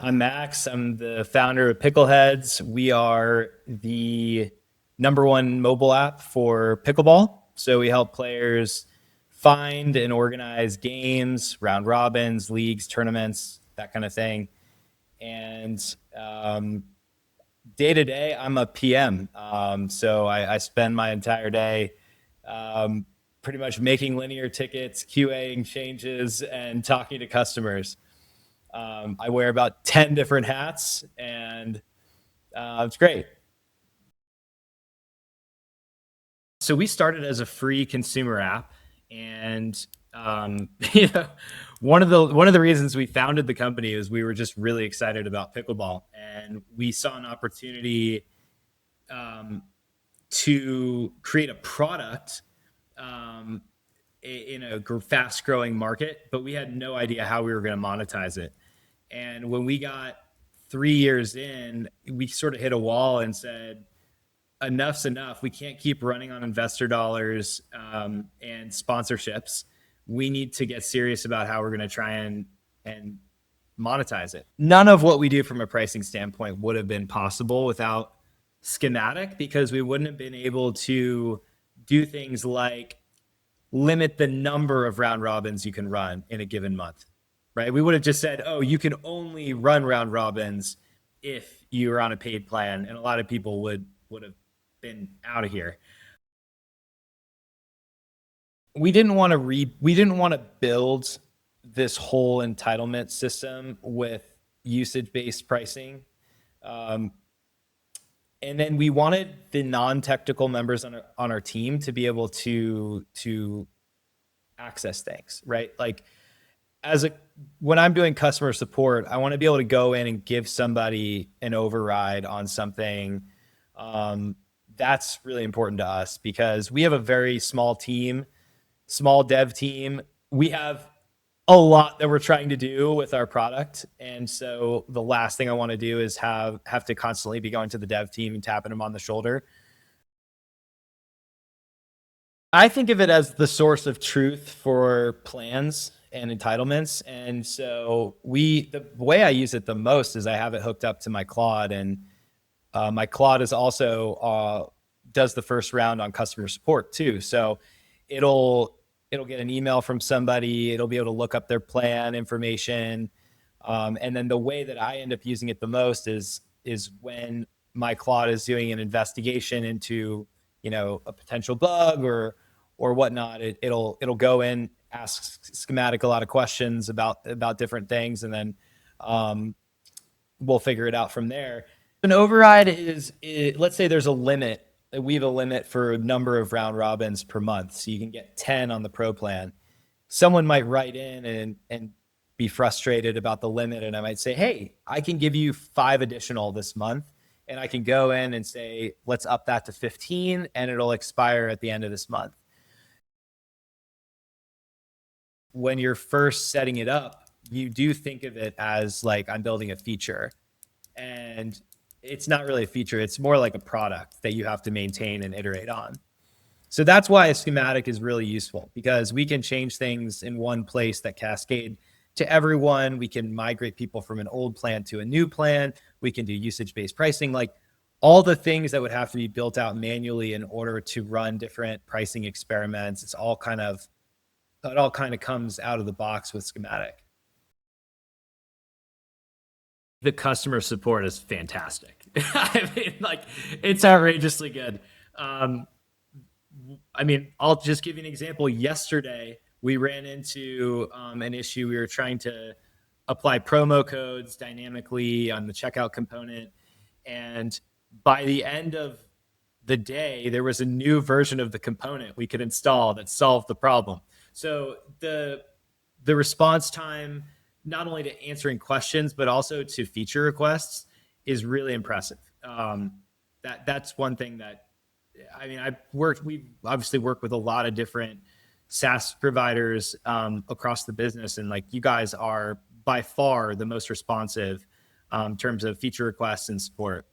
I'm Max. I'm the founder of Pickleheads. We are the #1 mobile app for pickleball. So we help players find and organize games, round robins, leagues, tournaments, that kind of thing. And day to day, I'm a PM. So I spend my entire day um, pretty much making linear tickets, QAing changes, and talking to customers. I wear about 10 different hats, and it's great. So we started as a free consumer app, and you know, one of the reasons we founded the company is we were just really excited about pickleball, and we saw an opportunity um, to create a product um, in a fast growing market, but we had no idea how we were going to monetize it. And when we got 3 years in, we sort of hit a wall and said, enough's enough. We can't keep running on investor dollars and sponsorships. We need to get serious about how we're going to try and monetize it. None of what we do from a pricing standpoint would have been possible without Schematic, because we wouldn't have been able to do things like limit the number of round robins you can run in a given month, right? We would have just said, oh, you can only run round robins if you were on a paid plan, and a lot of people would have been out of here. We didn't want to build this whole entitlement system with usage-based pricing. Um, and then we wanted the non-technical members on our team to be able to access things, right? Like as a when I'm doing customer support, I want to be able to go in and give somebody an override on something. Um, that's really important to us because we have a very small team, small dev team. We have a lot that we're trying to do with our product, and so the last thing I want to do is have to constantly be going to the dev team and tapping them on the shoulder. I think of it as the source of truth for plans and entitlements. And so the way I use it the most is I have it hooked up to my Claude, and my Claude is also does the first round on customer support too. So it'll it'll get an email from somebody. It'll be able to look up their plan information, and then the way that I end up using it the most is when my Claude is doing an investigation into a potential bug or whatnot. It'll go in, ask Schematic a lot of questions about different things, and then we'll figure it out from there. An override let's say there's a limit. We have a limit for a number of round robins per month, so you can get 10 on the pro plan. Someone might write in and be frustrated about the limit, and I might say, hey, I can give you 5 additional this month, and I can go in and say, let's up that to 15, and it'll expire at the end of this month. When you're first setting it up, you do think of it as like, I'm building a feature, and it's not really a feature. It's more like a product that you have to maintain and iterate on. So that's why a schematic is really useful, because we can change things in one place that cascade to everyone. We can migrate people from an old plan to a new plan. We can do usage-based pricing, like all the things that would have to be built out manually in order to run different pricing experiments. It all kind of comes out of the box with Schematic. The customer support is fantastic. I mean, like, it's outrageously good. Um, I mean, I'll just give you an example. Yesterday, we ran into an issue. We were trying to apply promo codes dynamically on the checkout component. And by the end of the day, there was a new version of the component we could install that solved the problem. So the response time, not only to answering questions but also to feature requests, is really impressive. That's one thing that, I mean, we obviously work with a lot of different SaaS providers across the business, and like, you guys are by far the most responsive in terms of feature requests and support.